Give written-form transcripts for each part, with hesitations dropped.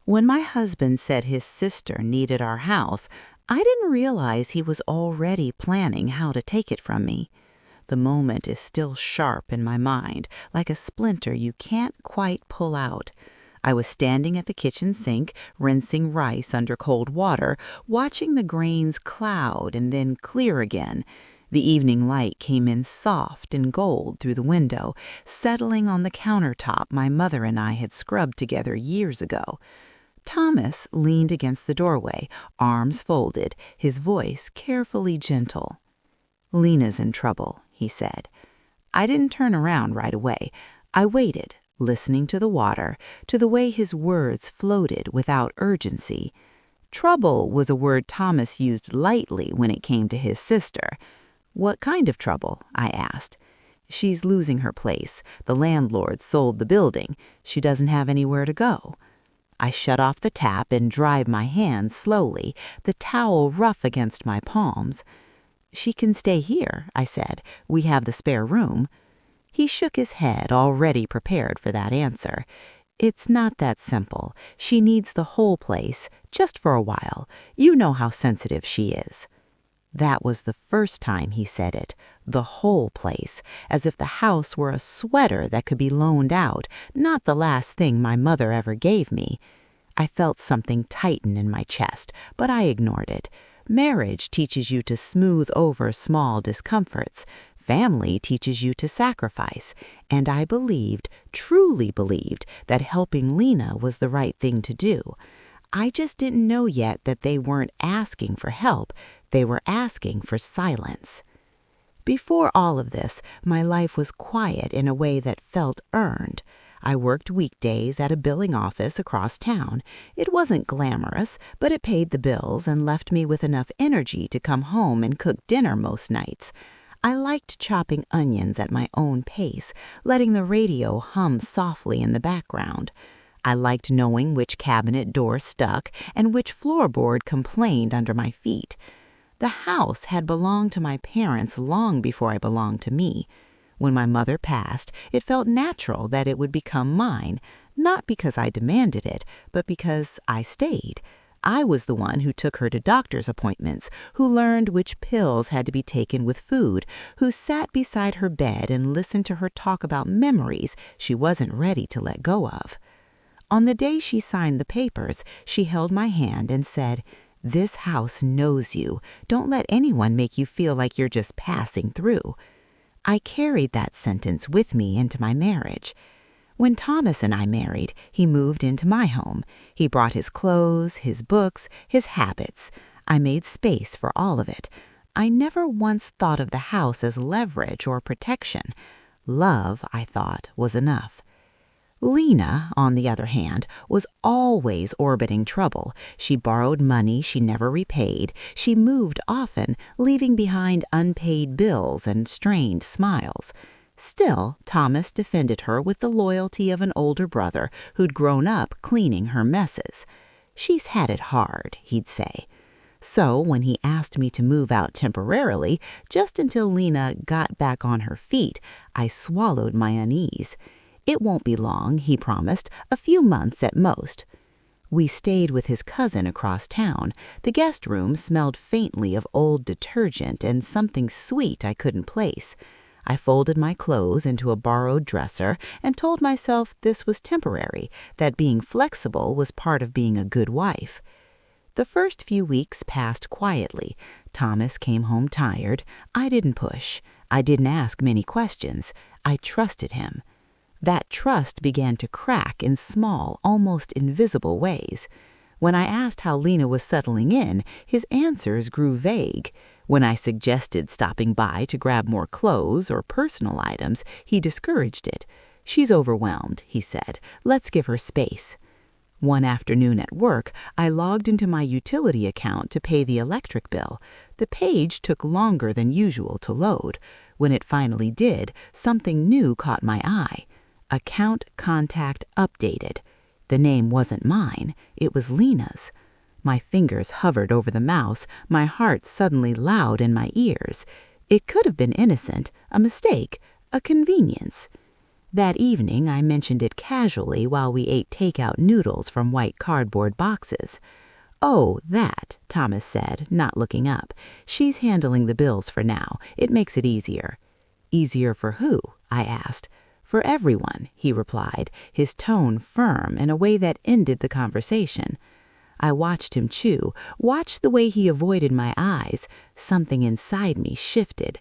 When my husband said his sister needed our house, I didn't realize he was already planning how to take it from me. The moment is still sharp in my mind, like a splinter you can't quite pull out. I was standing at the kitchen sink, rinsing rice under cold water, watching the grains cloud and then clear again. The evening light came in soft and gold through the window, settling on the countertop my mother and I had scrubbed together years ago. Thomas leaned against the doorway, arms folded, his voice carefully gentle. "Lena's in trouble," he said. I didn't turn around right away. I waited, listening to the water, to the way his words floated without urgency. Trouble was a word Thomas used lightly when it came to his sister. "What kind of trouble?" I asked. "She's losing her place. The landlord sold the building. She doesn't have anywhere to go." I shut off the tap and dried my hands slowly, the towel rough against my palms. "She can stay here," I said. "We have the spare room." He shook his head, already prepared for that answer. "It's not that simple. She needs the whole place, just for a while. You know how sensitive she is." That was the first time he said it, the whole place, as if the house were a sweater that could be loaned out, not the last thing my mother ever gave me. I felt something tighten in my chest, but I ignored it. Marriage teaches you to smooth over small discomforts. Family teaches you to sacrifice. And I believed, truly believed, that helping Lena was the right thing to do. I just didn't know yet that they weren't asking for help. They were asking for silence. Before all of this, my life was quiet in a way that felt earned. I worked weekdays at a billing office across town. It wasn't glamorous, but it paid the bills and left me with enough energy to come home and cook dinner most nights. I liked chopping onions at my own pace, letting the radio hum softly in the background. I liked knowing which cabinet door stuck and which floorboard complained under my feet. The house had belonged to my parents long before I belonged to me. When my mother passed, it felt natural that it would become mine, not because I demanded it, but because I stayed. I was the one who took her to doctor's appointments, who learned which pills had to be taken with food, who sat beside her bed and listened to her talk about memories she wasn't ready to let go of. On the day she signed the papers, she held my hand and said, "This house knows you. Don't let anyone make you feel like you're just passing through." I carried that sentence with me into my marriage. When Thomas and I married, he moved into my home. He brought his clothes, his books, his habits. I made space for all of it. I never once thought of the house as leverage or protection. Love, I thought, was enough. Lena, on the other hand, was always orbiting trouble. She borrowed money she never repaid. She moved often, leaving behind unpaid bills and strained smiles. Still, Thomas defended her with the loyalty of an older brother who'd grown up cleaning her messes. "She's had it hard," he'd say. So when he asked me to move out temporarily, just until Lena got back on her feet, I swallowed my unease. "It won't be long," he promised, "a few months at most." We stayed with his cousin across town. The guest room smelled faintly of old detergent and something sweet I couldn't place. I folded my clothes into a borrowed dresser and told myself this was temporary, that being flexible was part of being a good wife. The first few weeks passed quietly. Thomas came home tired. I didn't push. I didn't ask many questions. I trusted him. That trust began to crack in small, almost invisible ways. When I asked how Lena was settling in, his answers grew vague. When I suggested stopping by to grab more clothes or personal items, he discouraged it. "She's overwhelmed," he said. "Let's give her space." One afternoon at work, I logged into my utility account to pay the electric bill. The page took longer than usual to load. When it finally did, something new caught my eye. Account contact updated. The name wasn't mine. It was Lena's. My fingers hovered over the mouse, my heart suddenly loud in my ears. It could have been innocent, a mistake, a convenience. That evening, I mentioned it casually while we ate takeout noodles from white cardboard boxes. "Oh, that," Thomas said, not looking up. "She's handling the bills for now. It makes it easier." "Easier for who?" I asked. "For everyone," he replied, his tone firm in a way that ended the conversation. I watched him chew, watched the way he avoided my eyes. Something inside me shifted.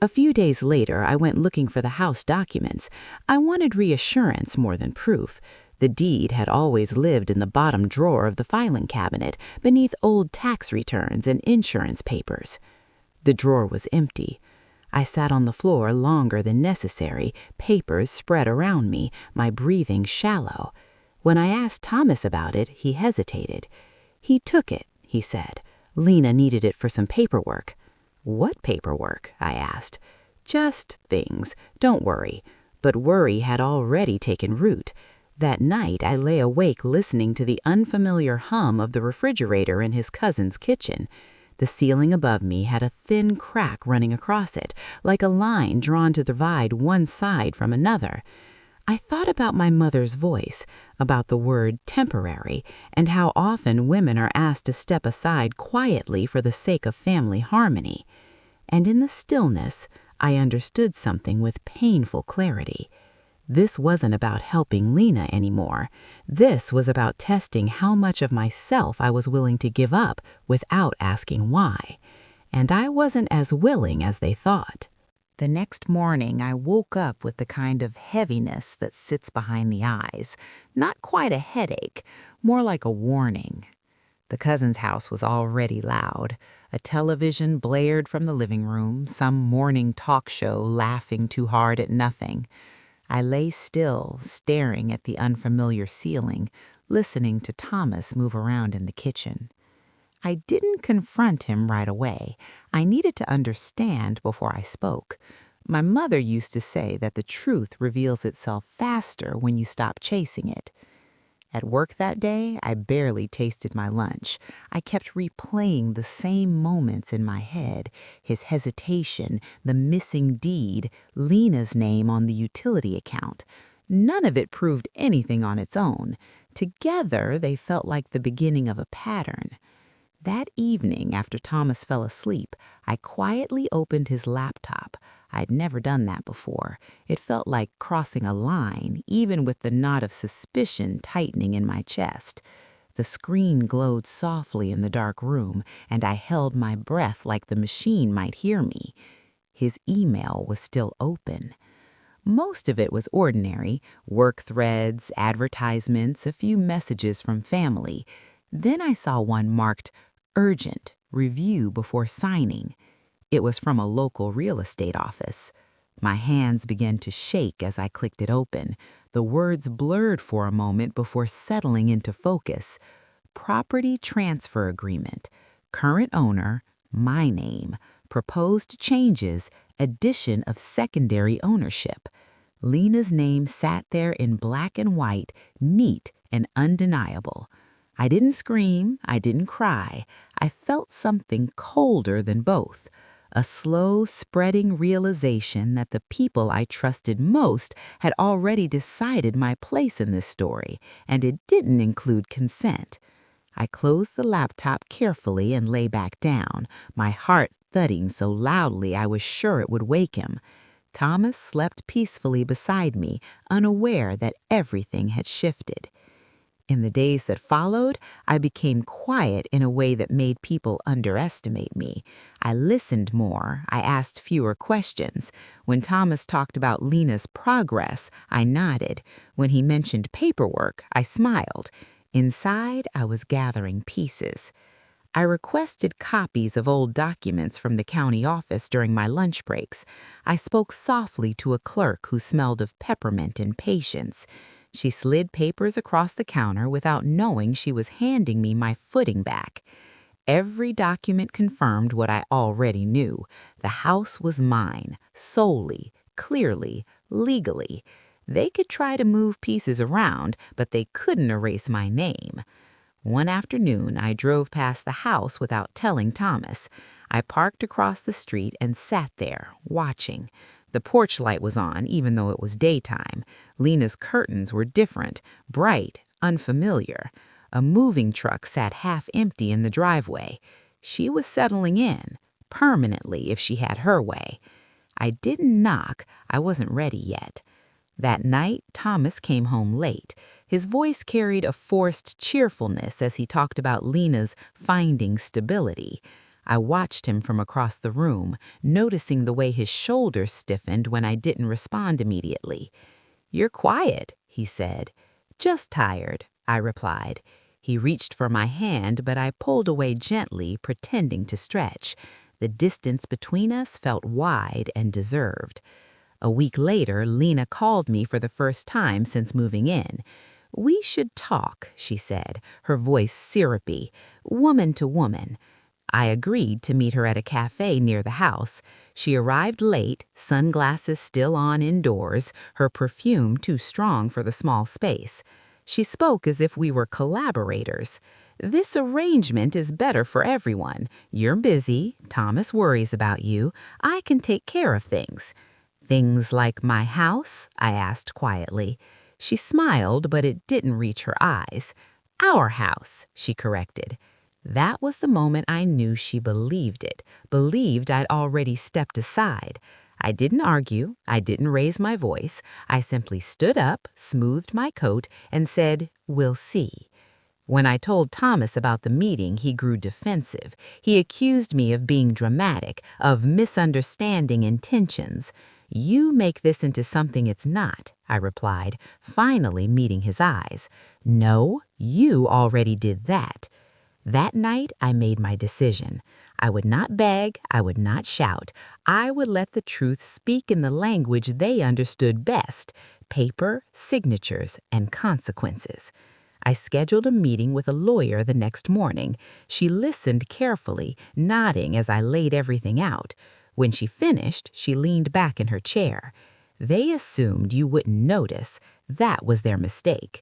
A few days later, I went looking for the house documents. I wanted reassurance more than proof. The deed had always lived in the bottom drawer of the filing cabinet, beneath old tax returns and insurance papers. The drawer was empty. I sat on the floor longer than necessary, papers spread around me, my breathing shallow. When I asked Thomas about it, he hesitated. "He took it," he said. "Lena needed it for some paperwork." "What paperwork?" I asked. "Just things. Don't worry." But worry had already taken root. That night, I lay awake listening to the unfamiliar hum of the refrigerator in his cousin's kitchen. The ceiling above me had a thin crack running across it, like a line drawn to divide one side from another. I thought about my mother's voice, about the word temporary, and how often women are asked to step aside quietly for the sake of family harmony. And in the stillness, I understood something with painful clarity. This wasn't about helping Lena anymore. This was about testing how much of myself I was willing to give up without asking why. And I wasn't as willing as they thought. The next morning, I woke up with the kind of heaviness that sits behind the eyes. Not quite a headache, more like a warning. The cousin's house was already loud. A television blared from the living room, some morning talk show laughing too hard at nothing. I lay still, staring at the unfamiliar ceiling, listening to Thomas move around in the kitchen. I didn't confront him right away. I needed to understand before I spoke. My mother used to say that the truth reveals itself faster when you stop chasing it. At work that day, I barely tasted my lunch. I kept replaying the same moments in my head: his hesitation, the missing deed, Lena's name on the utility account. None of it proved anything on its own. Together, they felt like the beginning of a pattern. That evening, after Thomas fell asleep, I quietly opened his laptop. I'd never done that before. It felt like crossing a line, even with the knot of suspicion tightening in my chest. The screen glowed softly in the dark room, and I held my breath like the machine might hear me. His email was still open. Most of it was ordinary: work threads, advertisements, a few messages from family. Then I saw one marked "Urgent, review before signing." It was from a local real estate office. My hands began to shake as I clicked it open. The words blurred for a moment before settling into focus. Property transfer agreement. Current owner, my name. Proposed changes, addition of secondary ownership. Lena's name sat there in black and white, neat and undeniable. I didn't scream, I didn't cry. I felt something colder than both. A slow, spreading realization that the people I trusted most had already decided my place in this story, and it didn't include consent. I closed the laptop carefully and lay back down, my heart thudding so loudly I was sure it would wake him. Thomas slept peacefully beside me, unaware that everything had shifted. In the days that followed, I became quiet in a way that made people underestimate me. I listened more. I asked fewer questions. When Thomas talked about Lena's progress, I nodded. When he mentioned paperwork, I smiled. Inside, I was gathering pieces. I requested copies of old documents from the county office during my lunch breaks. I spoke softly to a clerk who smelled of peppermint and patience. She slid papers across the counter without knowing she was handing me my footing back. Every document confirmed what I already knew. The house was mine, solely, clearly, legally. They could try to move pieces around, but they couldn't erase my name. One afternoon, I drove past the house without telling Thomas. I parked across the street and sat there, watching. The porch light was on, even though it was daytime. Lena's curtains were different, bright, unfamiliar. A moving truck sat half empty in the driveway. She was settling in, permanently if she had her way. I didn't knock. I wasn't ready yet. That night, Thomas came home late. His voice carried a forced cheerfulness as he talked about Lena's finding stability. I watched him from across the room, noticing the way his shoulders stiffened when I didn't respond immediately. "You're quiet," he said. "Just tired," I replied. He reached for my hand, but I pulled away gently, pretending to stretch. The distance between us felt wide and deserved. A week later, Lena called me for the first time since moving in. "We should talk," she said, her voice syrupy, woman to woman. I agreed to meet her at a cafe near the house. She arrived late, sunglasses still on indoors, her perfume too strong for the small space. She spoke as if we were collaborators. "This arrangement is better for everyone. You're busy. Thomas worries about you. I can take care of things." "Things like my house?" I asked quietly. She smiled, but it didn't reach her eyes. "Our house," she corrected. That was the moment I knew she believed it, believed I'd already stepped aside. I didn't argue, I didn't raise my voice. I simply stood up, smoothed my coat, and said, "We'll see." When I told Thomas about the meeting, he grew defensive. He accused me of being dramatic, of misunderstanding intentions. "You make this into something it's not," I replied, finally meeting his eyes. "No, you already did that." That night, I made my decision. I would not beg, I would not shout. I would let the truth speak in the language they understood best: paper, signatures, and consequences. I scheduled a meeting with a lawyer the next morning. She listened carefully, nodding as I laid everything out. When she finished, she leaned back in her chair. "They assumed you wouldn't notice. That was their mistake."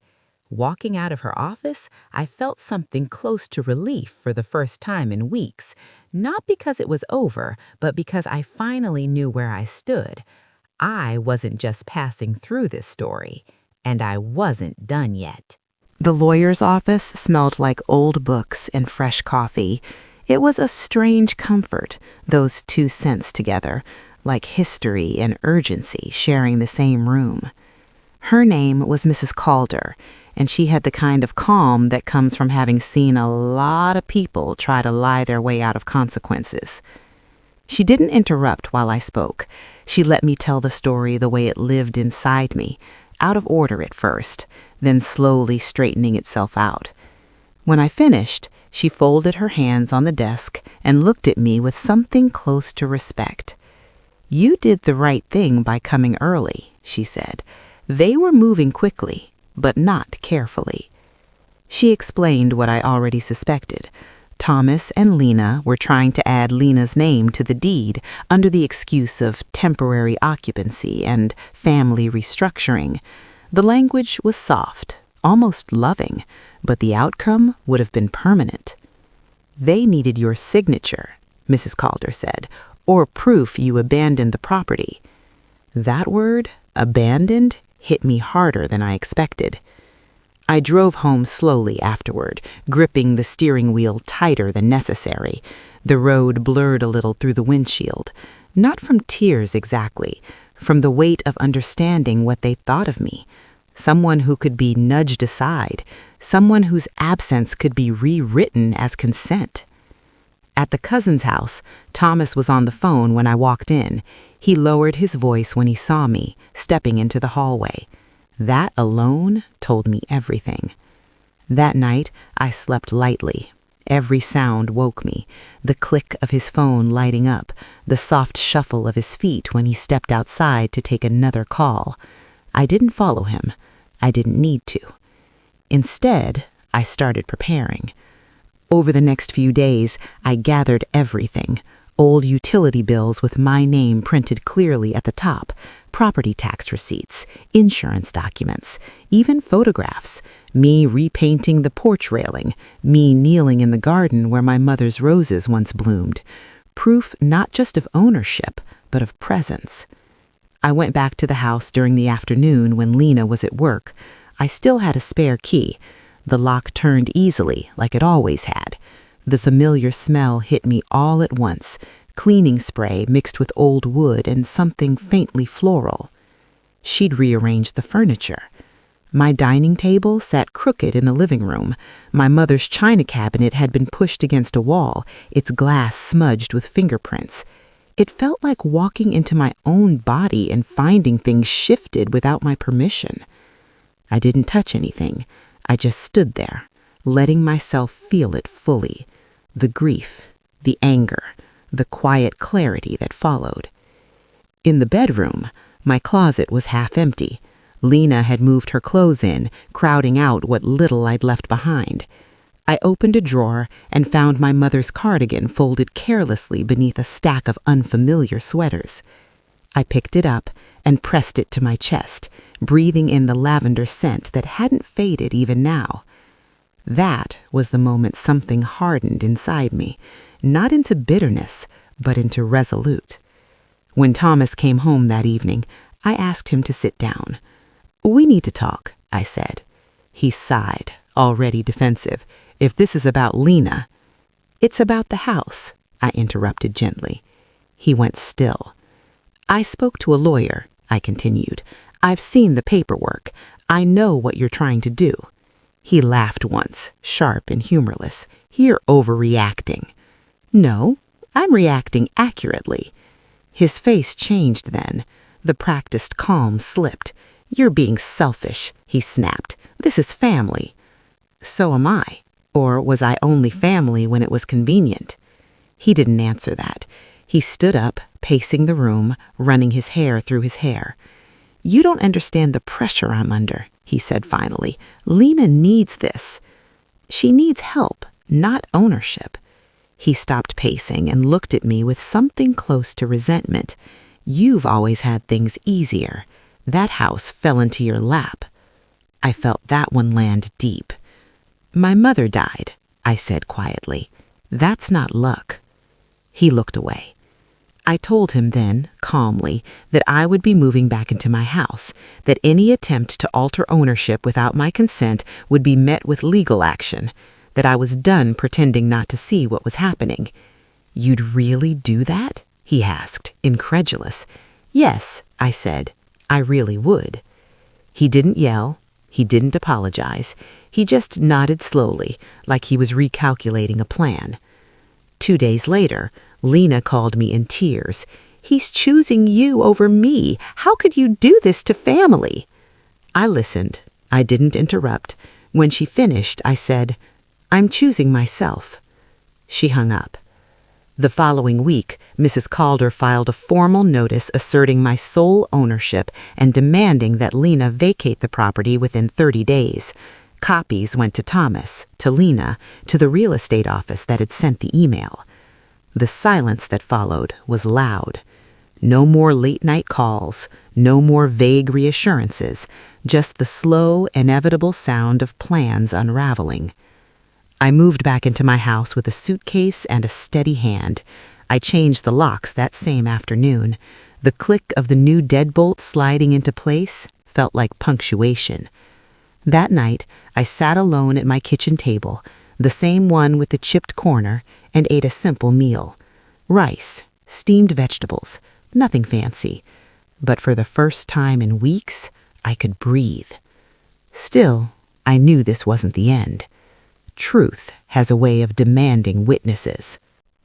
Walking out of her office, I felt something close to relief for the first time in weeks, not because it was over, but because I finally knew where I stood. I wasn't just passing through this story, and I wasn't done yet. The lawyer's office smelled like old books and fresh coffee. It was a strange comfort, those two scents together, like history and urgency sharing the same room. Her name was Mrs. Calder, and she had the kind of calm that comes from having seen a lot of people try to lie their way out of consequences. She didn't interrupt while I spoke. She let me tell the story the way it lived inside me, out of order at first, then slowly straightening itself out. When I finished, she folded her hands on the desk and looked at me with something close to respect. "You did the right thing by coming early," she said. "They were moving quickly, but not carefully." She explained what I already suspected. Thomas and Lena were trying to add Lena's name to the deed under the excuse of temporary occupancy and family restructuring. The language was soft, almost loving, but the outcome would have been permanent. "They needed your signature," Mrs. Calder said, "or proof you abandoned the property." That word, abandoned, hit me harder than I expected. I drove home slowly afterward, gripping the steering wheel tighter than necessary. The road blurred a little through the windshield, not from tears exactly, from the weight of understanding what they thought of me. Someone who could be nudged aside, someone whose absence could be rewritten as consent. At the cousin's house, Thomas was on the phone when I walked in. He lowered his voice when he saw me, stepping into the hallway. That alone told me everything. That night, I slept lightly. Every sound woke me: the click of his phone lighting up, the soft shuffle of his feet when he stepped outside to take another call. I didn't follow him. I didn't need to. Instead, I started preparing. Over the next few days, I gathered everything: old utility bills with my name printed clearly at the top, property tax receipts, insurance documents, even photographs, me repainting the porch railing, me kneeling in the garden where my mother's roses once bloomed. Proof not just of ownership, but of presence. I went back to the house during the afternoon when Lena was at work. I still had a spare key. The lock turned easily, like it always had. The familiar smell hit me all at once, cleaning spray mixed with old wood and something faintly floral. She'd rearranged the furniture. My dining table sat crooked in the living room. My mother's china cabinet had been pushed against a wall, its glass smudged with fingerprints. It felt like walking into my own body and finding things shifted without my permission. I didn't touch anything. I just stood there, letting myself feel it fully. The grief, the anger, the quiet clarity that followed. In the bedroom, my closet was half empty. Lena had moved her clothes in, crowding out what little I'd left behind. I opened a drawer and found my mother's cardigan folded carelessly beneath a stack of unfamiliar sweaters. I picked it up and pressed it to my chest, breathing in the lavender scent that hadn't faded even now. That was the moment something hardened inside me, not into bitterness, but into resolute. When Thomas came home that evening, I asked him to sit down. "We need to talk," I said. He sighed, already defensive. "If this is about Lena—" "It's about the house," I interrupted gently. He went still. "I spoke to a lawyer," I continued. "I've seen the paperwork. I know what you're trying to do." He laughed once, sharp and humorless. "You're overreacting." "No, I'm reacting accurately." His face changed then. The practiced calm slipped. "You're being selfish," he snapped. "This is family." "So am I. Or was I only family when it was convenient?" He didn't answer that. He stood up, pacing the room, running his hair through his hair. "You don't understand the pressure I'm under," he said finally. "Lena needs this. She needs help, not ownership." He stopped pacing and looked at me with something close to resentment. "You've always had things easier. That house fell into your lap." I felt that one land deep. "My mother died," I said quietly. "That's not luck." He looked away. I told him then, calmly, that I would be moving back into my house, that any attempt to alter ownership without my consent would be met with legal action, that I was done pretending not to see what was happening. "You'd really do that?" he asked, incredulous. "Yes," I said, "I really would." He didn't yell. He didn't apologize. He just nodded slowly, like he was recalculating a plan. 2 days later, Lena called me in tears. "He's choosing you over me. How could you do this to family?" I listened. I didn't interrupt. When she finished, I said, "I'm choosing myself." She hung up. The following week, Mrs. Calder filed a formal notice asserting my sole ownership and demanding that Lena vacate the property within 30 days. Copies went to Thomas, to Lena, to the real estate office that had sent the email. The silence that followed was loud. No more late-night calls, no more vague reassurances, just the slow, inevitable sound of plans unraveling. I moved back into my house with a suitcase and a steady hand. I changed the locks that same afternoon. The click of the new deadbolt sliding into place felt like punctuation. That night, I sat alone at my kitchen table, the same one with the chipped corner, and ate a simple meal. Rice, steamed vegetables, nothing fancy. But for the first time in weeks, I could breathe. Still, I knew this wasn't the end. Truth has a way of demanding witnesses.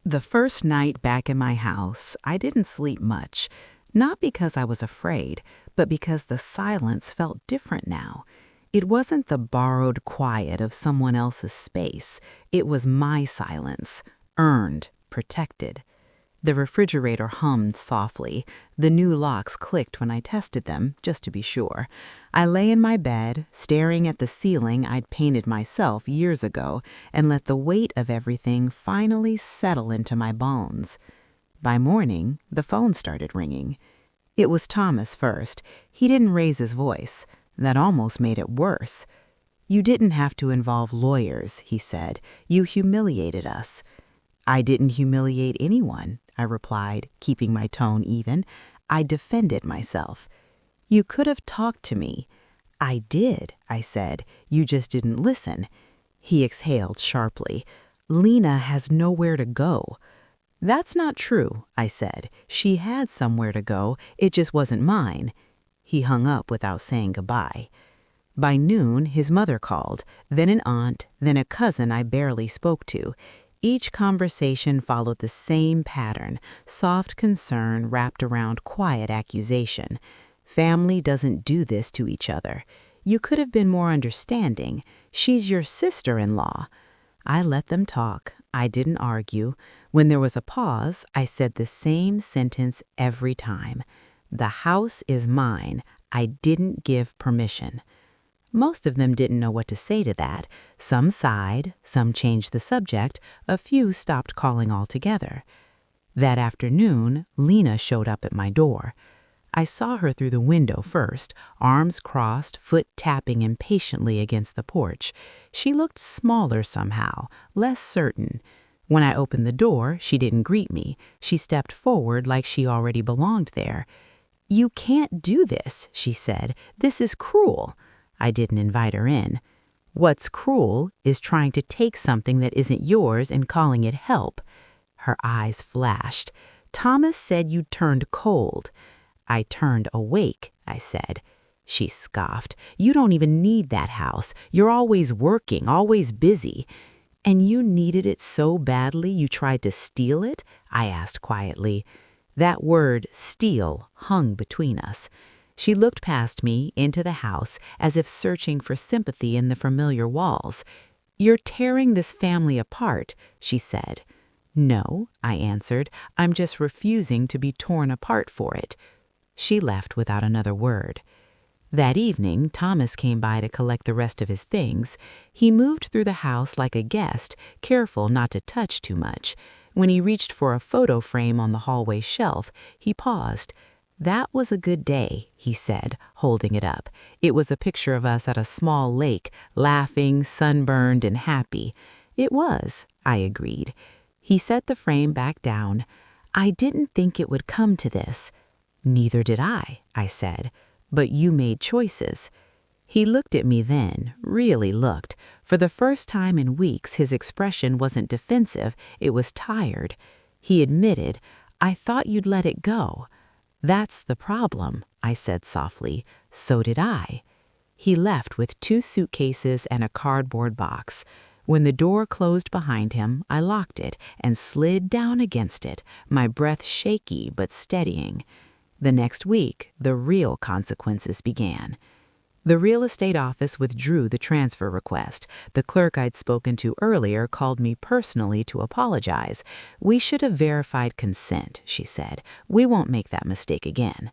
The first night back in my house, I didn't sleep much, not because I was afraid, but because the silence felt different now. It wasn't the borrowed quiet of someone else's space. It was my silence, earned, protected. The refrigerator hummed softly. The new locks clicked when I tested them, just to be sure. I lay in my bed, staring at the ceiling I'd painted myself years ago, and let the weight of everything finally settle into my bones. By morning, the phone started ringing. It was Thomas first. He didn't raise his voice. That almost made it worse. "You didn't have to involve lawyers," he said. "You humiliated us." "I didn't humiliate anyone," I replied, keeping my tone even. I defended myself. "You could have talked to me." "I did," I said. "You just didn't listen." He exhaled sharply. "Lena has nowhere to go." "That's not true," I said. "She had somewhere to go, it just wasn't mine." He hung up without saying goodbye. By noon, his mother called, then an aunt, then a cousin I barely spoke to. Each conversation followed the same pattern, soft concern wrapped around quiet accusation. Family doesn't do this to each other. You could have been more understanding. She's your sister-in-law. I let them talk. I didn't argue. When there was a pause, I said the same sentence every time. "The house is mine. I didn't give permission." Most of them didn't know what to say to that. Some sighed, some changed the subject, a few stopped calling altogether. That afternoon, Lena showed up at my door. I saw her through the window first, arms crossed, foot tapping impatiently against the porch. She looked smaller somehow, less certain. When I opened the door, she didn't greet me. She stepped forward like she already belonged there. "You can't do this," she said. "This is cruel." I didn't invite her in. "What's cruel is trying to take something that isn't yours and calling it help." Her eyes flashed. "Thomas said you turned cold." "I turned awake," I said. She scoffed. "You don't even need that house. You're always working, always busy." "And you needed it so badly you tried to steal it?" I asked quietly. That word, steal, hung between us. She looked past me, into the house, as if searching for sympathy in the familiar walls. "You're tearing this family apart," she said. "No," I answered. "I'm just refusing to be torn apart for it." She left without another word. That evening, Thomas came by to collect the rest of his things. He moved through the house like a guest, careful not to touch too much. When he reached for a photo frame on the hallway shelf, he paused. "That was a good day," he said, holding it up. It was a picture of us at a small lake, laughing, sunburned, and happy. "It was," I agreed. He set the frame back down. "I didn't think it would come to this." "Neither did I said. "But you made choices." He looked at me then, really looked. For the first time in weeks, his expression wasn't defensive, it was tired. He admitted, "I thought you'd let it go." "That's the problem," I said softly. "So did I." He left with 2 suitcases and a cardboard box. When the door closed behind him, I locked it and slid down against it, my breath shaky but steadying. The next week, the real consequences began. The real estate office withdrew the transfer request. The clerk I'd spoken to earlier called me personally to apologize. "We should have verified consent," she said. "We won't make that mistake again."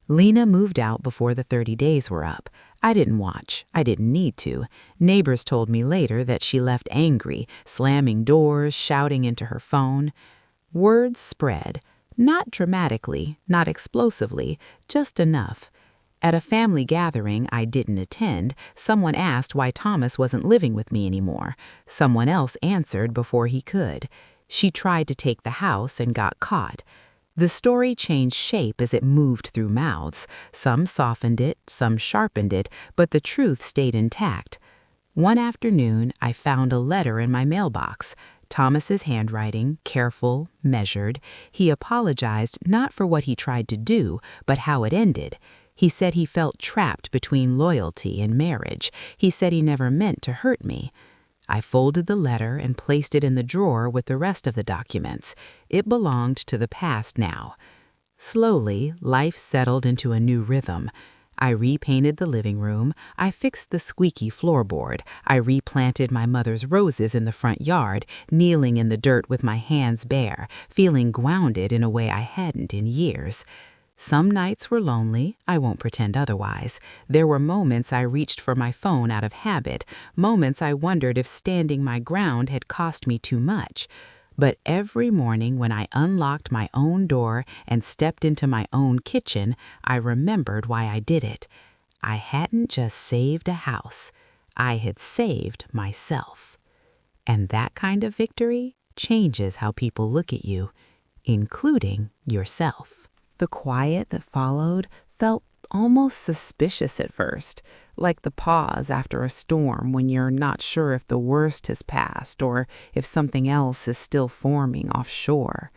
Lena moved out before the 30 days were up. I didn't watch. I didn't need to. Neighbors told me later that she left angry, slamming doors, shouting into her phone. Words spread. Not dramatically, not explosively, just enough. At a family gathering I didn't attend, someone asked why Thomas wasn't living with me anymore. Someone else answered before he could. She tried to take the house and got caught. The story changed shape as it moved through mouths. Some softened it, some sharpened it, but the truth stayed intact. One afternoon, I found a letter in my mailbox. Thomas's handwriting, careful, measured. He apologized not for what he tried to do, but how it ended. He said he felt trapped between loyalty and marriage. He said he never meant to hurt me. I folded the letter and placed it in the drawer with the rest of the documents. It belonged to the past now. Slowly, life settled into a new rhythm. I repainted the living room. I fixed the squeaky floorboard. I replanted my mother's roses in the front yard, kneeling in the dirt with my hands bare, feeling grounded in a way I hadn't in years. Some nights were lonely, I won't pretend otherwise. There were moments I reached for my phone out of habit, moments I wondered if standing my ground had cost me too much. But every morning when I unlocked my own door and stepped into my own kitchen, I remembered why I did it. I hadn't just saved a house. I had saved myself. And that kind of victory changes how people look at you, including yourself. The quiet that followed felt almost suspicious at first, like the pause after a storm when you're not sure if the worst has passed or if something else is still forming offshore.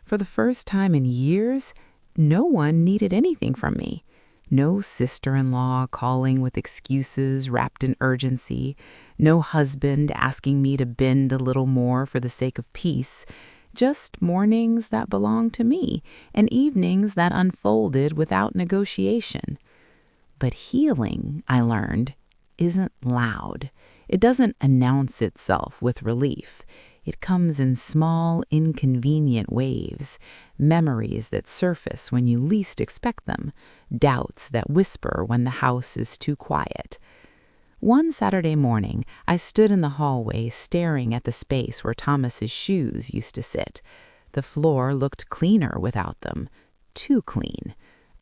For the first time in years, no one needed anything from me. No sister-in-law calling with excuses wrapped in urgency. No husband asking me to bend a little more for the sake of peace. Just mornings that belonged to me and evenings that unfolded without negotiation. But healing, I learned, isn't loud. It doesn't announce itself with relief. It comes in small, inconvenient waves, memories that surface when you least expect them, doubts that whisper when the house is too quiet. One Saturday morning, I stood in the hallway staring at the space where Thomas's shoes used to sit. The floor looked cleaner without them, too clean.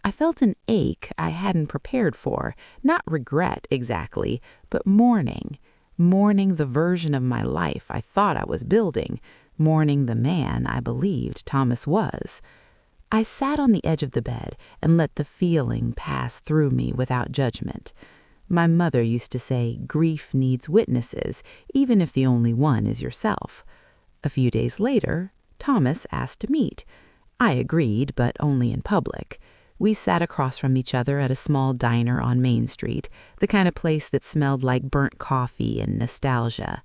I felt an ache I hadn't prepared for, not regret exactly, but mourning. Mourning the version of my life I thought I was building, mourning the man I believed Thomas was. I sat on the edge of the bed and let the feeling pass through me without judgment. My mother used to say, grief needs witnesses, even if the only one is yourself. A few days later, Thomas asked to meet. I agreed, but only in public. We sat across from each other at a small diner on Main Street, the kind of place that smelled like burnt coffee and nostalgia.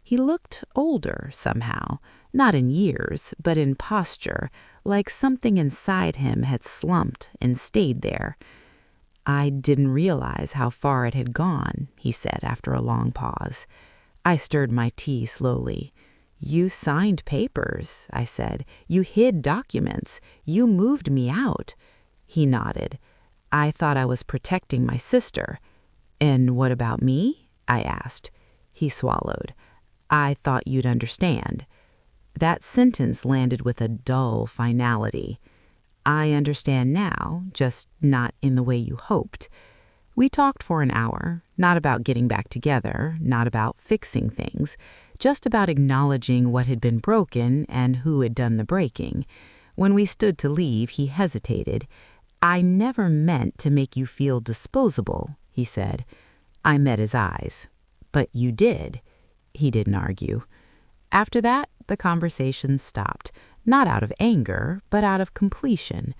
He looked older somehow, not in years, but in posture, like something inside him had slumped and stayed there. I didn't realize how far it had gone, he said after a long pause. I stirred my tea slowly. You signed papers, I said. You hid documents. You moved me out. He nodded. I thought I was protecting my sister. And what about me? I asked. He swallowed. I thought you'd understand. That sentence landed with a dull finality. I understand now, just not in the way you hoped. We talked for an hour, not about getting back together, not about fixing things, just about acknowledging what had been broken and who had done the breaking. When we stood to leave, he hesitated. I never meant to make you feel disposable, he said. I met his eyes. But you did. He didn't argue. After that, the conversation stopped, not out of anger, but out of completion.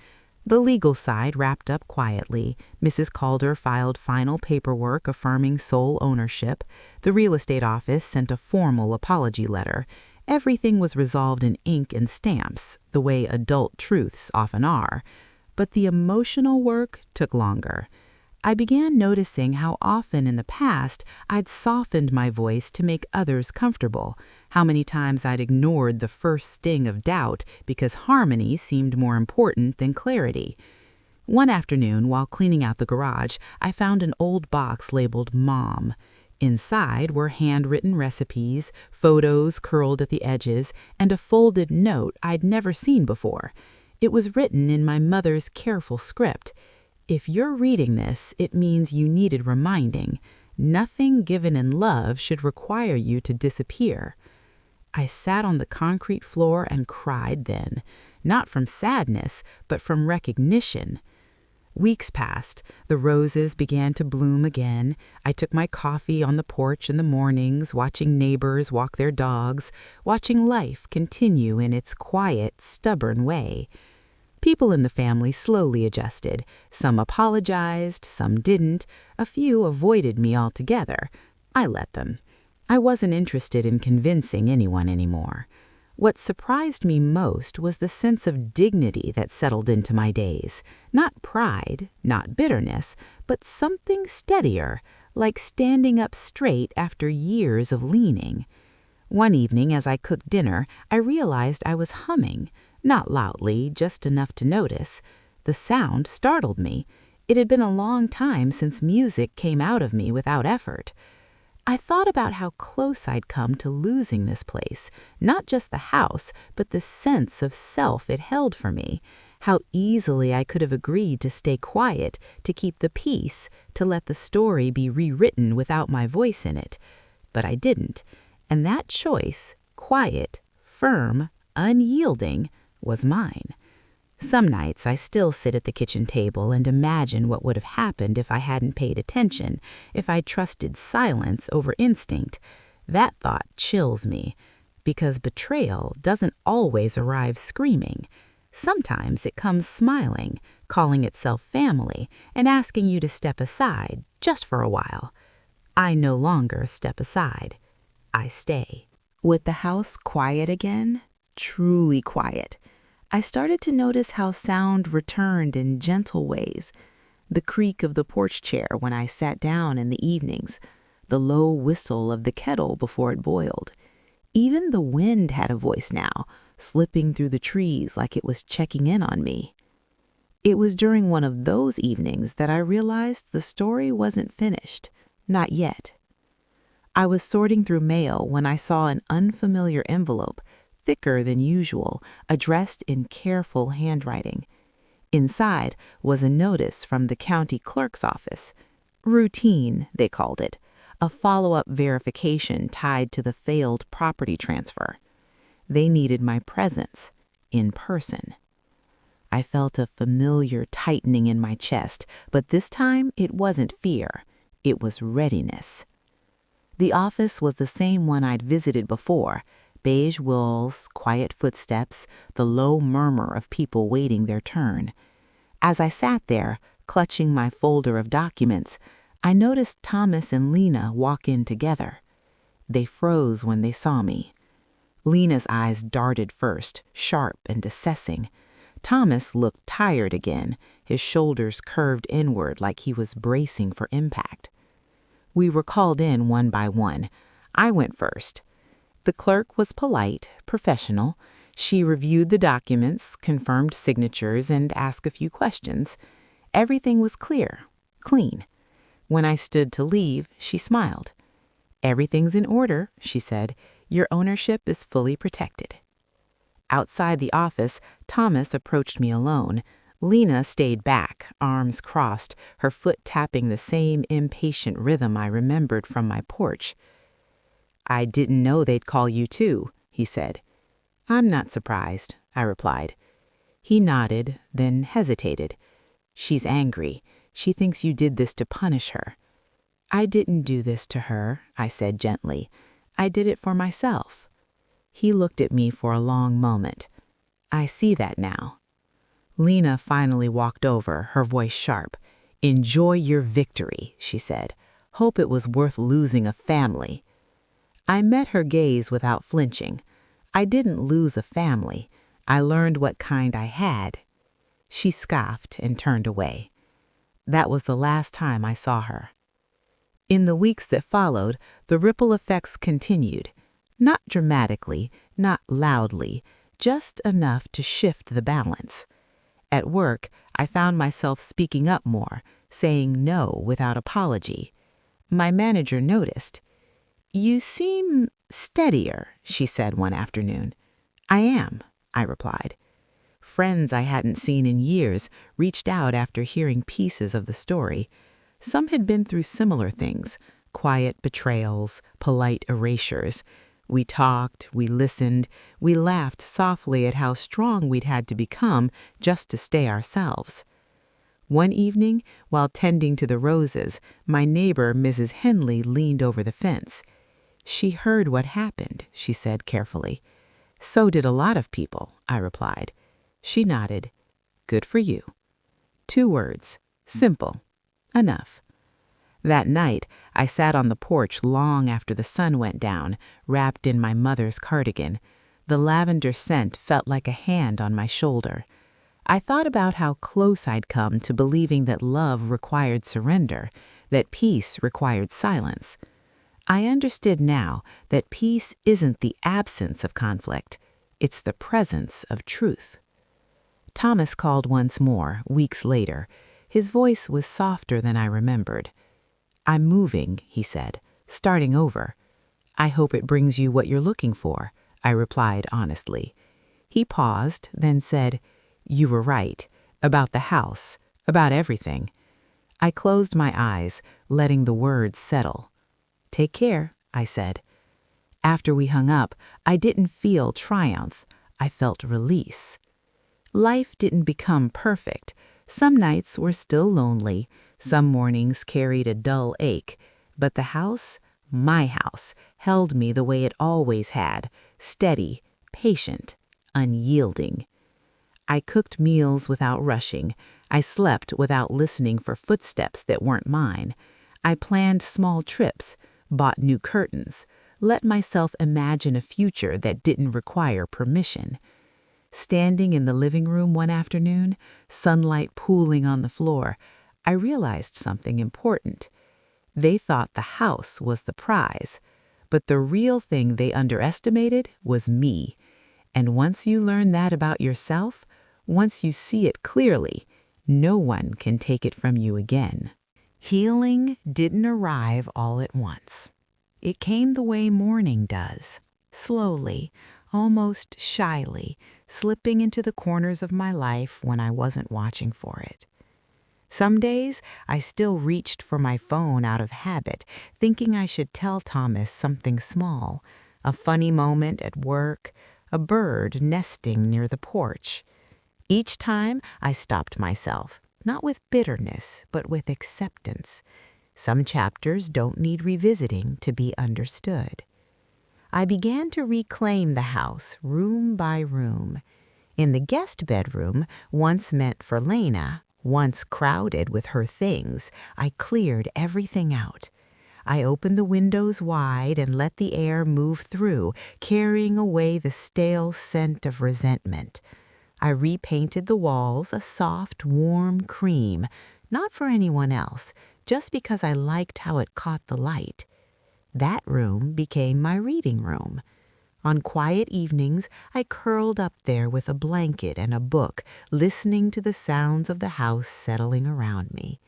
The legal side wrapped up quietly. Mrs. Calder filed final paperwork affirming sole ownership. The real estate office sent a formal apology letter. Everything was resolved in ink and stamps, the way adult truths often are. But the emotional work took longer. I began noticing how often in the past I'd softened my voice to make others comfortable, how many times I'd ignored the first sting of doubt because harmony seemed more important than clarity. One afternoon, while cleaning out the garage, I found an old box labeled Mom. Inside were handwritten recipes, photos curled at the edges, and a folded note I'd never seen before. It was written in my mother's careful script. If you're reading this, it means you needed reminding. Nothing given in love should require you to disappear. I sat on the concrete floor and cried then, not from sadness, but from recognition. Weeks passed. The roses began to bloom again. I took my coffee on the porch in the mornings, watching neighbors walk their dogs, watching life continue in its quiet, stubborn way. People in the family slowly adjusted. Some apologized, some didn't. A few avoided me altogether. I let them. I wasn't interested in convincing anyone anymore. What surprised me most was the sense of dignity that settled into my days. Not pride, not bitterness, but something steadier, like standing up straight after years of leaning. One evening as I cooked dinner, I realized I was humming. Not loudly, just enough to notice. The sound startled me. It had been a long time since music came out of me without effort. I thought about how close I'd come to losing this place, not just the house, but the sense of self it held for me, how easily I could have agreed to stay quiet, to keep the peace, to let the story be rewritten without my voice in it. But I didn't, and that choice, quiet, firm, unyielding, was mine. Some nights I still sit at the kitchen table and imagine what would have happened if I hadn't paid attention, if I trusted silence over instinct. That thought chills me, because betrayal doesn't always arrive screaming. Sometimes it comes smiling, calling itself family, and asking you to step aside just for a while. I no longer step aside. I stay. With the house quiet again, truly quiet, I started to notice how sound returned in gentle ways. The creak of the porch chair when I sat down in the evenings, the low whistle of the kettle before it boiled. Even the wind had a voice now, slipping through the trees like it was checking in on me. It was during one of those evenings that I realized the story wasn't finished. Not yet. I was sorting through mail when I saw an unfamiliar envelope, thicker than usual, addressed in careful handwriting. Inside was a notice from the county clerk's office. Routine, they called it, a follow-up verification tied to the failed property transfer. They needed my presence, in person. I felt a familiar tightening in my chest, but this time it wasn't fear. It was readiness. The office was the same one I'd visited before. Beige walls, quiet footsteps, the low murmur of people waiting their turn. As I sat there, clutching my folder of documents, I noticed Thomas and Lena walk in together. They froze when they saw me. Lena's eyes darted first, sharp and assessing. Thomas looked tired again, his shoulders curved inward like he was bracing for impact. We were called in one by one. I went first. The clerk was polite, professional. She reviewed the documents, confirmed signatures, and asked a few questions. Everything was clear, clean. When I stood to leave, she smiled. "Everything's in order," she said. "Your ownership is fully protected." Outside the office, Thomas approached me alone. Lena stayed back, arms crossed, her foot tapping the same impatient rhythm I remembered from my porch. "I didn't know they'd call you too," he said. "I'm not surprised," I replied. He nodded, then hesitated. "She's angry. She thinks you did this to punish her." "I didn't do this to her," I said gently. "I did it for myself." He looked at me for a long moment. "I see that now." Lena finally walked over, her voice sharp. "Enjoy your victory," she said. "Hope it was worth losing a family." I met her gaze without flinching. I didn't lose a family. I learned what kind I had. She scoffed and turned away. That was the last time I saw her. In the weeks that followed, the ripple effects continued. Not dramatically, not loudly, just enough to shift the balance. At work, I found myself speaking up more, saying no without apology. My manager noticed. "You seem steadier," she said one afternoon. "I am," I replied. Friends I hadn't seen in years reached out after hearing pieces of the story. Some had been through similar things, quiet betrayals, polite erasures. We talked, we listened, we laughed softly at how strong we'd had to become just to stay ourselves. One evening, while tending to the roses, my neighbor, Mrs. Henley, leaned over the fence. "She heard what happened," she said carefully. "So did a lot of people," I replied. She nodded. "Good for you." 2 words. Simple. Enough. That night, I sat on the porch long after the sun went down, wrapped in my mother's cardigan. The lavender scent felt like a hand on my shoulder. I thought about how close I'd come to believing that love required surrender, that peace required silence. I understood now that peace isn't the absence of conflict, it's the presence of truth. Thomas called once more, weeks later. His voice was softer than I remembered. "I'm moving," he said, "starting over." "I hope it brings you what you're looking for," I replied honestly. He paused, then said, "You were right, about the house, about everything." I closed my eyes, letting the words settle. "Take care," I said. After we hung up, I didn't feel triumph. I felt release. Life didn't become perfect. Some nights were still lonely. Some mornings carried a dull ache. But the house, my house, held me the way it always had, steady, patient, unyielding. I cooked meals without rushing. I slept without listening for footsteps that weren't mine. I planned small trips, bought new curtains, let myself imagine a future that didn't require permission. Standing in the living room one afternoon, sunlight pooling on the floor, I realized something important. They thought the house was the prize, but the real thing they underestimated was me. And once you learn that about yourself, once you see it clearly, no one can take it from you again. Healing didn't arrive all at once. It came the way mourning does, slowly, almost shyly, slipping into the corners of my life when I wasn't watching for it. Some days, I still reached for my phone out of habit, thinking I should tell Thomas something small, a funny moment at work, a bird nesting near the porch. Each time, I stopped myself, not with bitterness, but with acceptance. Some chapters don't need revisiting to be understood. I began to reclaim the house, room by room. In the guest bedroom, once meant for Lena, once crowded with her things, I cleared everything out. I opened the windows wide and let the air move through, carrying away the stale scent of resentment. I repainted the walls a soft, warm cream, not for anyone else, just because I liked how it caught the light. That room became my reading room. On quiet evenings, I curled up there with a blanket and a book, listening to the sounds of the house settling around me.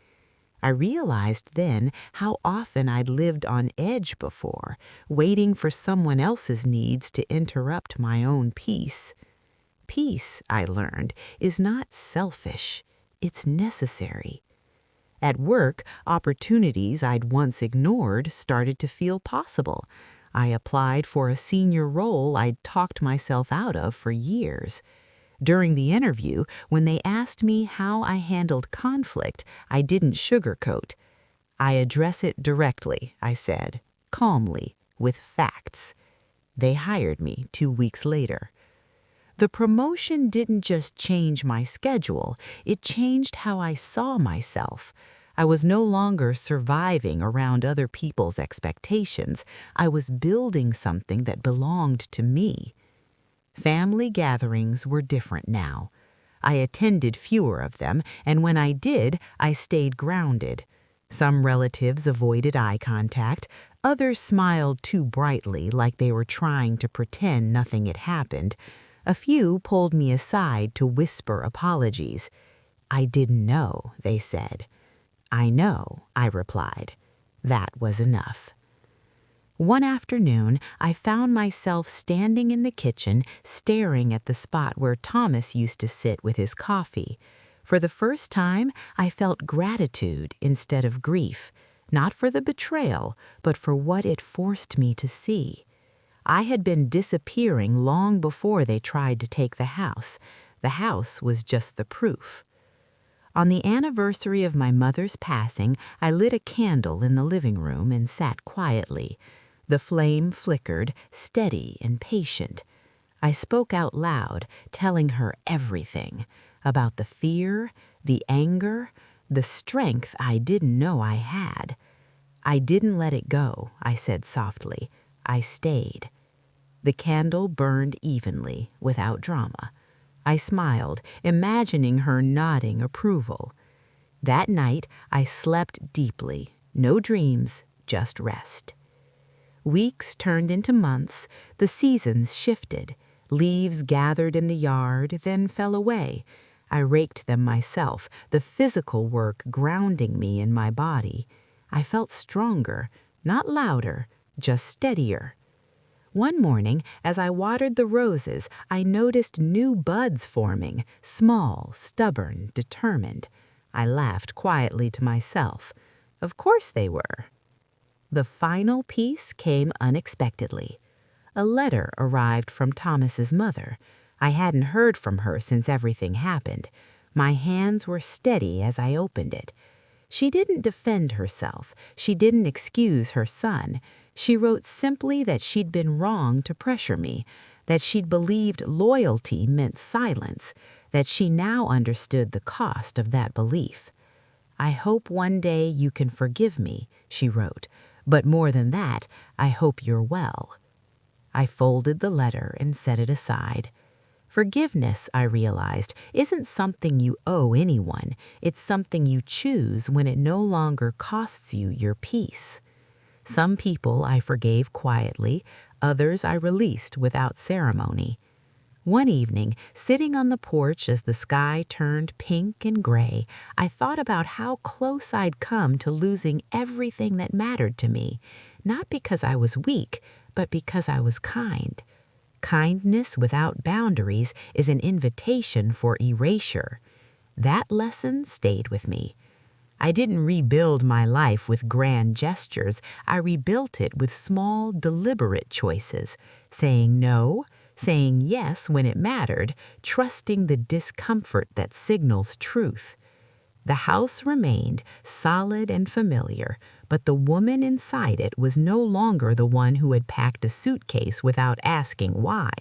I realized then how often I'd lived on edge before, waiting for someone else's needs to interrupt my own peace. Peace, I learned, is not selfish. It's necessary. At work, opportunities I'd once ignored started to feel possible. I applied for a senior role I'd talked myself out of for years. During the interview, when they asked me how I handled conflict, I didn't sugarcoat. I address it directly, I said, calmly, with facts. They hired me 2 weeks later. The promotion didn't just change my schedule, it changed how I saw myself. I was no longer surviving around other people's expectations. I was building something that belonged to me. Family gatherings were different now. I attended fewer of them, and when I did, I stayed grounded. Some relatives avoided eye contact, others smiled too brightly like they were trying to pretend nothing had happened. A few pulled me aside to whisper apologies. "I didn't know," they said. "I know," I replied. That was enough. One afternoon, I found myself standing in the kitchen, staring at the spot where Thomas used to sit with his coffee. For the first time, I felt gratitude instead of grief, not for the betrayal, but for what it forced me to see. I had been disappearing long before they tried to take the house. The house was just the proof. On the anniversary of my mother's passing, I lit a candle in the living room and sat quietly. The flame flickered, steady and patient. I spoke out loud, telling her everything about the fear, the anger, the strength I didn't know I had. I didn't let it go, I said softly. I stayed. The candle burned evenly, without drama. I smiled, imagining her nodding approval. That night, I slept deeply. No dreams, just rest. Weeks turned into months. The seasons shifted. Leaves gathered in the yard, then fell away. I raked them myself, the physical work grounding me in my body. I felt stronger, not louder, just steadier. One morning, as I watered the roses, I noticed new buds forming, small, stubborn, determined. I laughed quietly to myself. Of course they were. The final piece came unexpectedly. A letter arrived from Thomas's mother. I hadn't heard from her since everything happened. My hands were steady as I opened it. She didn't defend herself. She didn't excuse her son. She wrote simply that she'd been wrong to pressure me, that she'd believed loyalty meant silence, that she now understood the cost of that belief. "I hope one day you can forgive me," she wrote, "but more than that, I hope you're well." I folded the letter and set it aside. Forgiveness, I realized, isn't something you owe anyone. It's something you choose when it no longer costs you your peace. Some people I forgave quietly, others I released without ceremony. One evening, sitting on the porch as the sky turned pink and gray, I thought about how close I'd come to losing everything that mattered to me, not because I was weak, but because I was kind. Kindness without boundaries is an invitation for erasure. That lesson stayed with me. I didn't rebuild my life with grand gestures. I rebuilt it with small, deliberate choices, saying no, saying yes when it mattered, trusting the discomfort that signals truth. The house remained solid and familiar, but the woman inside it was no longer the one who had packed a suitcase without asking why.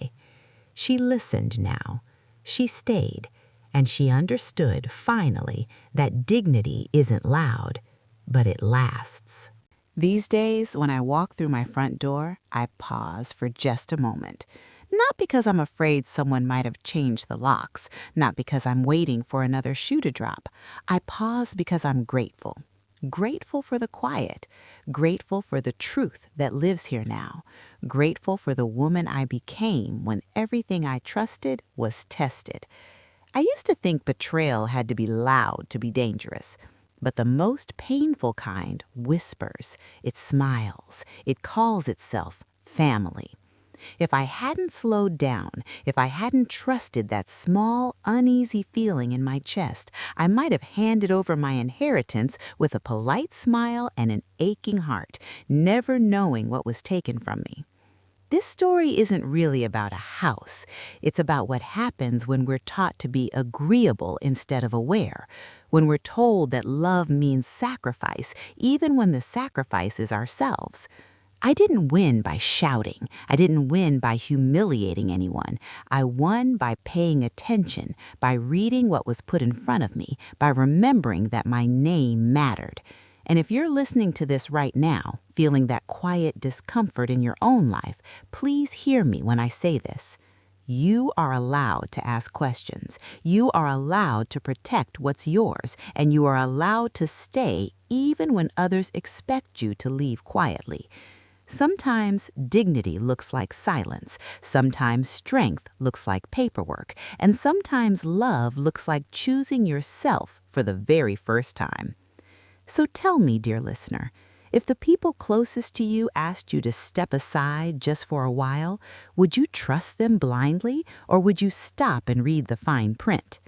She listened now. She stayed, and she understood, finally, that dignity isn't loud, but it lasts. These days, when I walk through my front door, I pause for just a moment. Not because I'm afraid someone might have changed the locks, not because I'm waiting for another shoe to drop. I pause because I'm grateful. Grateful for the quiet, grateful for the truth that lives here now, grateful for the woman I became when everything I trusted was tested. I used to think betrayal had to be loud to be dangerous. But the most painful kind whispers, it smiles, it calls itself family. If I hadn't slowed down, if I hadn't trusted that small, uneasy feeling in my chest, I might have handed over my inheritance with a polite smile and an aching heart, never knowing what was taken from me. This story isn't really about a house. It's about what happens when we're taught to be agreeable instead of aware, when we're told that love means sacrifice, even when the sacrifice is ourselves. I didn't win by shouting. I didn't win by humiliating anyone. I won by paying attention, by reading what was put in front of me, by remembering that my name mattered. And if you're listening to this right now, feeling that quiet discomfort in your own life, please hear me when I say this. You are allowed to ask questions. You are allowed to protect what's yours, and you are allowed to stay even when others expect you to leave quietly. Sometimes dignity looks like silence, sometimes strength looks like paperwork, and sometimes love looks like choosing yourself for the very first time. So tell me, dear listener, if the people closest to you asked you to step aside just for a while, would you trust them blindly, or would you stop and read the fine print?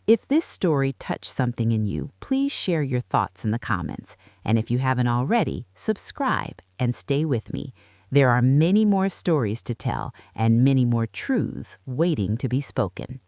If this story touched something in you, please share your thoughts in the comments. And if you haven't already, subscribe and stay with me. There are many more stories to tell and many more truths waiting to be spoken.